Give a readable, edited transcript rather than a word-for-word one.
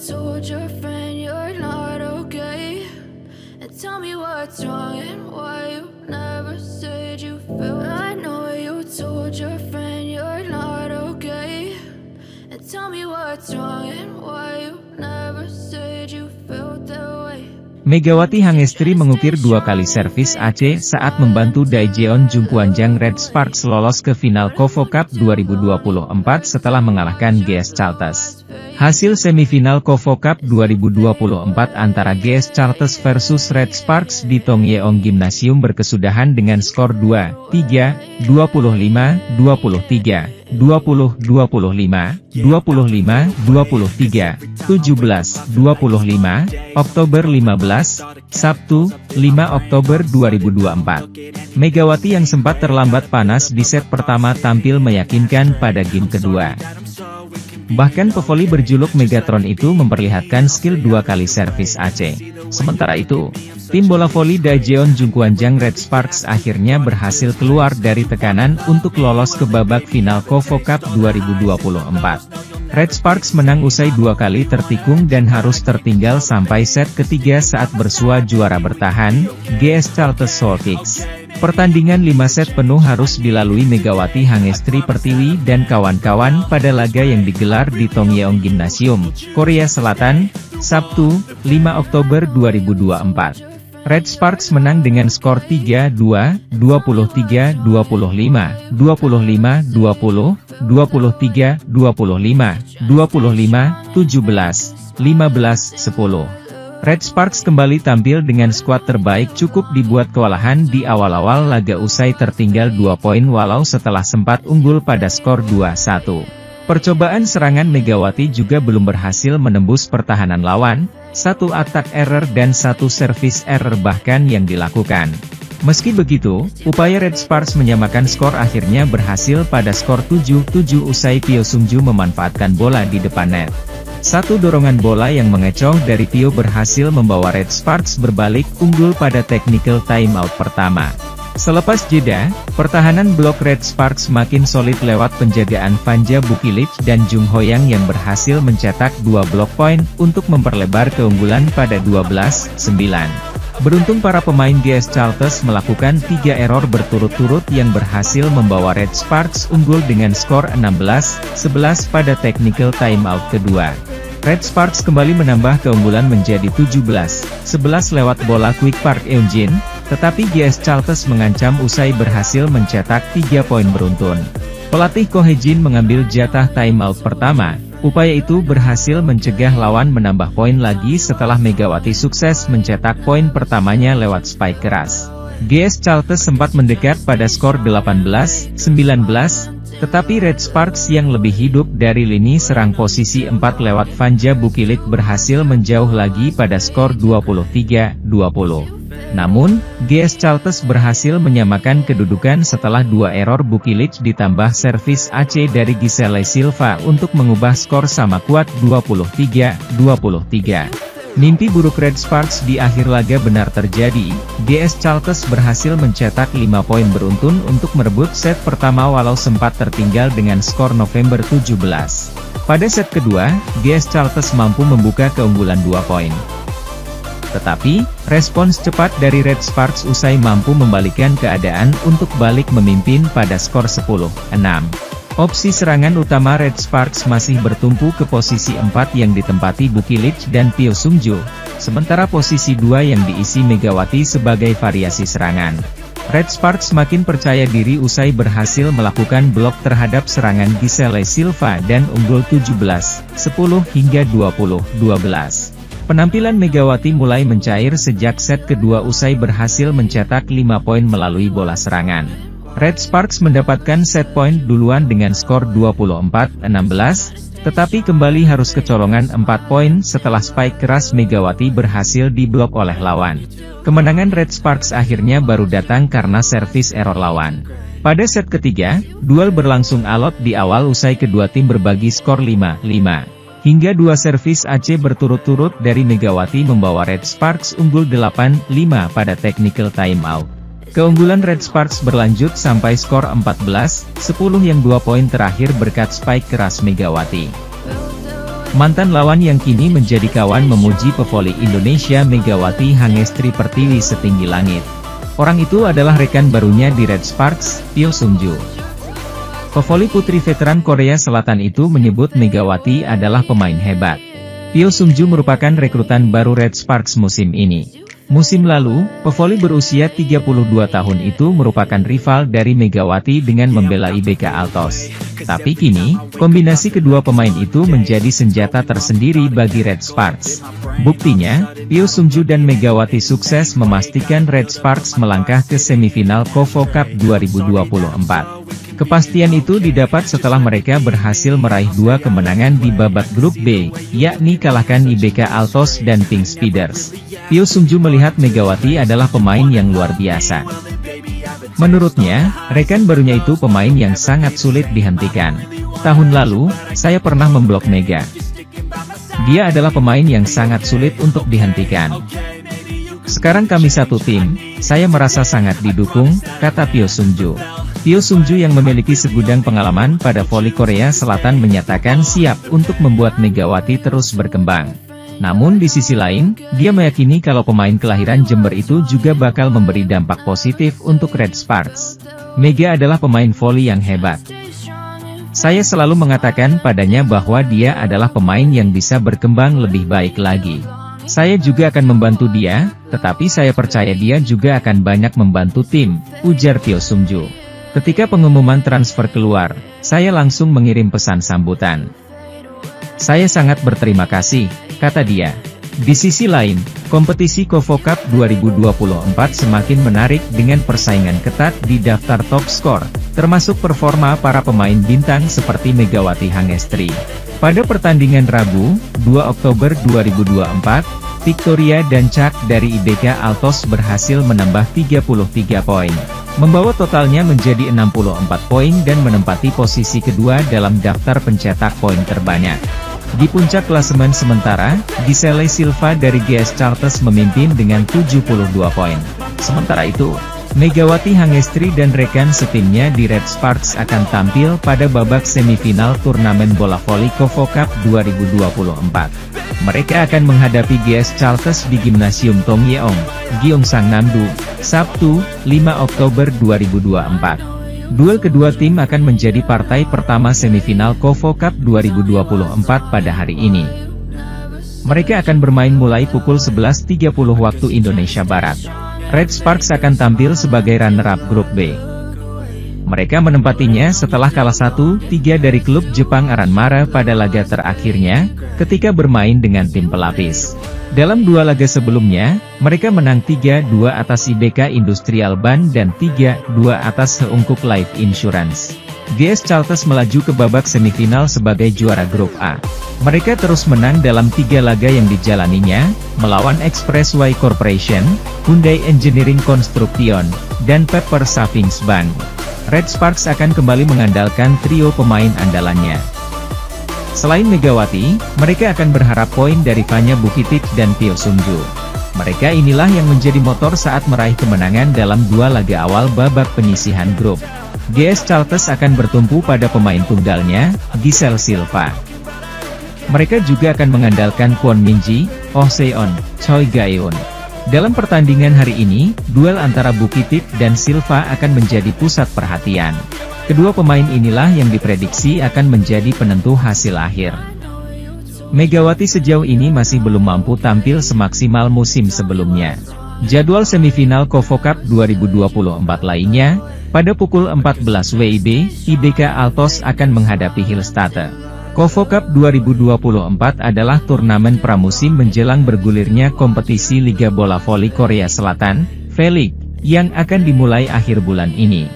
told your friend you're not okay, and tell me what's wrong and why you never said you felt. I know you told your friend you're not okay, and tell me what's wrong and why you never said you felt that way. Megawati Hangestri mengukir 2 kali servis AC saat membantu Daejeon Jungkwanjang Red Sparks lolos ke final KOFO Cup 2024 setelah mengalahkan GS Chalters. Hasil semifinal KOFO Cup 2024 antara GS Chalters versus Red Sparks di Tongyeong Gymnasium berkesudahan dengan skor 2-3, 25-23, 20-25, 25-23, 17-25, Oktober 15, Sabtu, 5 Oktober 2024. Megawati yang sempat terlambat panas di set pertama tampil meyakinkan pada game kedua. Bahkan pevoli berjuluk Megatron itu memperlihatkan skill 2 kali servis AC. Sementara itu, tim bola voli Daejeon Jungkwanjang Red Sparks akhirnya berhasil keluar dari tekanan untuk lolos ke babak final KOFO Cup 2024. Red Sparks menang usai 2 kali tertikung dan harus tertinggal sampai set ketiga saat bersua juara bertahan, GS Chalters Soul Kicks. Pertandingan 5 set penuh harus dilalui Megawati Hangestri Pertiwi dan kawan-kawan pada laga yang digelar di Tongyeong Gymnasium, Korea Selatan, Sabtu, 5 Oktober 2024. Red Sparks menang dengan skor 3-2, 23-25, 25-20, 23-25, 25-17, 15-10. Red Sparks kembali tampil dengan skuad terbaik cukup dibuat kewalahan di awal-awal laga usai tertinggal 2 poin walau setelah sempat unggul pada skor 2-1. Percobaan serangan Megawati juga belum berhasil menembus pertahanan lawan, 1 attack error dan 1 service error bahkan yang dilakukan. Meski begitu, upaya Red Sparks menyamakan skor akhirnya berhasil pada skor 7-7 usai Pyo Sungju memanfaatkan bola di depan net. 1 dorongan bola yang mengecoh dari Pyo berhasil membawa Red Sparks berbalik unggul pada technical timeout pertama. Selepas jeda, pertahanan blok Red Sparks makin solid lewat penjagaan Vanja Bukilic dan Jung Hoyang yang berhasil mencetak 2 blok poin untuk memperlebar keunggulan pada 12-9. Beruntung para pemain GS Chalters melakukan 3 error berturut-turut yang berhasil membawa Red Sparks unggul dengan skor 16-11 pada technical timeout kedua. Red Sparks kembali menambah keunggulan menjadi 17-11 lewat bola Quick Park Eunjin, tetapi GS Chalters mengancam usai berhasil mencetak 3 poin beruntun. Pelatih Ko Hye-jin mengambil jatah timeout pertama. Upaya itu berhasil mencegah lawan menambah poin lagi setelah Megawati sukses mencetak poin pertamanya lewat spike keras. GS Chalters sempat mendekat pada skor 18-19, tetapi Red Sparks yang lebih hidup dari lini serang posisi 4 lewat Vanja Bukilic berhasil menjauh lagi pada skor 23-20. Namun, GS Chalters berhasil menyamakan kedudukan setelah 2 error Bukilic ditambah servis AC dari Giselle Silva untuk mengubah skor sama kuat 23-23. Mimpi buruk Red Sparks di akhir laga benar terjadi. GS Chalters berhasil mencetak 5 poin beruntun untuk merebut set pertama walau sempat tertinggal dengan skor November 17. Pada set kedua, GS Chalters mampu membuka keunggulan 2 poin. Tetapi, respons cepat dari Red Sparks usai mampu membalikkan keadaan untuk balik memimpin pada skor 10-6. Opsi serangan utama Red Sparks masih bertumpu ke posisi 4 yang ditempati Bukilic dan Pyo Sungju, sementara posisi 2 yang diisi Megawati sebagai variasi serangan. Red Sparks makin percaya diri usai berhasil melakukan blok terhadap serangan Giselle Silva dan unggul 17-10 hingga 20-12. Penampilan Megawati mulai mencair sejak set kedua usai berhasil mencetak 5 poin melalui bola serangan. Red Sparks mendapatkan set point duluan dengan skor 24-16, tetapi kembali harus kecolongan 4 poin setelah spike keras Megawati berhasil diblok oleh lawan. Kemenangan Red Sparks akhirnya baru datang karena servis error lawan. Pada set ketiga, duel berlangsung alot di awal usai kedua tim berbagi skor 5-5. Hingga 2 servis AC berturut-turut dari Megawati membawa Red Sparks unggul 8-5 pada technical timeout. Keunggulan Red Sparks berlanjut sampai skor 14-10 yang 2 poin terakhir berkat spike keras Megawati. Mantan lawan yang kini menjadi kawan memuji pevoli Indonesia Megawati Hangestri Pertiwi setinggi langit. Orang itu adalah rekan barunya di Red Sparks, Pyo Sung-ju. Pevoli putri veteran Korea Selatan itu menyebut Megawati adalah pemain hebat. Pyo Sung-ju merupakan rekrutan baru Red Sparks musim ini. Musim lalu, pevoli berusia 32 tahun itu merupakan rival dari Megawati dengan membela IBK Altos. Tapi kini, kombinasi kedua pemain itu menjadi senjata tersendiri bagi Red Sparks. Buktinya, Pyo Sung-ju dan Megawati sukses memastikan Red Sparks melangkah ke semifinal KOFO Cup 2024. Kepastian itu didapat setelah mereka berhasil meraih 2 kemenangan di babak grup B, yakni kalahkan IBK Altos dan Pink Speeders. Pyo Sung-ju melihat Megawati adalah pemain yang luar biasa. Menurutnya, rekan barunya itu pemain yang sangat sulit dihentikan. Tahun lalu, saya pernah memblok Mega. Dia adalah pemain yang sangat sulit untuk dihentikan. Sekarang kami satu tim, saya merasa sangat didukung, kata Pyo Sung-ju. Pyo Sung-ju yang memiliki segudang pengalaman pada voli Korea Selatan menyatakan siap untuk membuat Megawati terus berkembang. Namun di sisi lain, dia meyakini kalau pemain kelahiran Jember itu juga bakal memberi dampak positif untuk Red Sparks. Mega adalah pemain voli yang hebat. Saya selalu mengatakan padanya bahwa dia adalah pemain yang bisa berkembang lebih baik lagi. Saya juga akan membantu dia, tetapi saya percaya dia juga akan banyak membantu tim, ujar Pyo Sung-ju. Ketika pengumuman transfer keluar, saya langsung mengirim pesan sambutan. Saya sangat berterima kasih, kata dia. Di sisi lain, kompetisi KOFO Cup 2024 semakin menarik dengan persaingan ketat di daftar top skor, termasuk performa para pemain bintang seperti Megawati Hangestri. Pada pertandingan Rabu, 2 Oktober 2024, Victoria dan Chuck dari IBK Altos berhasil menambah 33 poin, membawa totalnya menjadi 64 poin dan menempati posisi kedua dalam daftar pencetak poin terbanyak. Di puncak klasemen sementara, Giselle Silva dari GS Chartes memimpin dengan 72 poin. Sementara itu, Megawati Hangestri dan rekan setimnya di Red Sparks akan tampil pada babak semifinal turnamen bola voli KOFO Cup 2024. Mereka akan menghadapi GS Chartes di Gimnasium Tong Yeong, Gyeongsangnam-do, Sabtu, 5 Oktober 2024. Duel kedua tim akan menjadi partai pertama semifinal KOFO Cup 2024 pada hari ini. Mereka akan bermain mulai pukul 11.30 waktu Indonesia Barat. Red Sparks akan tampil sebagai runner-up grup B. Mereka menempatinya setelah kalah 1-3 dari klub Jepang Aranmara pada laga terakhirnya, ketika bermain dengan tim pelapis. Dalam 2 laga sebelumnya, mereka menang 3-2 atas IBK Industrial Ban dan 3-2 atas Heungkuk Life Insurance. GS Chartes melaju ke babak semifinal sebagai juara grup A. Mereka terus menang dalam 3 laga yang dijalaninya, melawan Expressway Corporation, Hyundai Engineering Construction, dan Pepper Savings Bank. Red Sparks akan kembali mengandalkan trio pemain andalannya. Selain Megawati, mereka akan berharap poin dari Vanya Bukitik dan Pyo Sung-ju. Mereka inilah yang menjadi motor saat meraih kemenangan dalam 2 laga awal babak penyisihan grup. GS Chartes akan bertumpu pada pemain tunggalnya, Giselle Silva. Mereka juga akan mengandalkan Kwon Min-ji, Oh Se-on, Choi Gae-un. Dalam pertandingan hari ini, duel antara Bukitik dan Silva akan menjadi pusat perhatian. Kedua pemain inilah yang diprediksi akan menjadi penentu hasil akhir. Megawati sejauh ini masih belum mampu tampil semaksimal musim sebelumnya. Jadwal semifinal KOFO Cup 2024 lainnya, pada pukul 14 WIB, IBK Altos akan menghadapi Hillstatte. KOFO Cup 2024 adalah turnamen pramusim menjelang bergulirnya kompetisi Liga Bola Voli Korea Selatan, V-League, yang akan dimulai akhir bulan ini.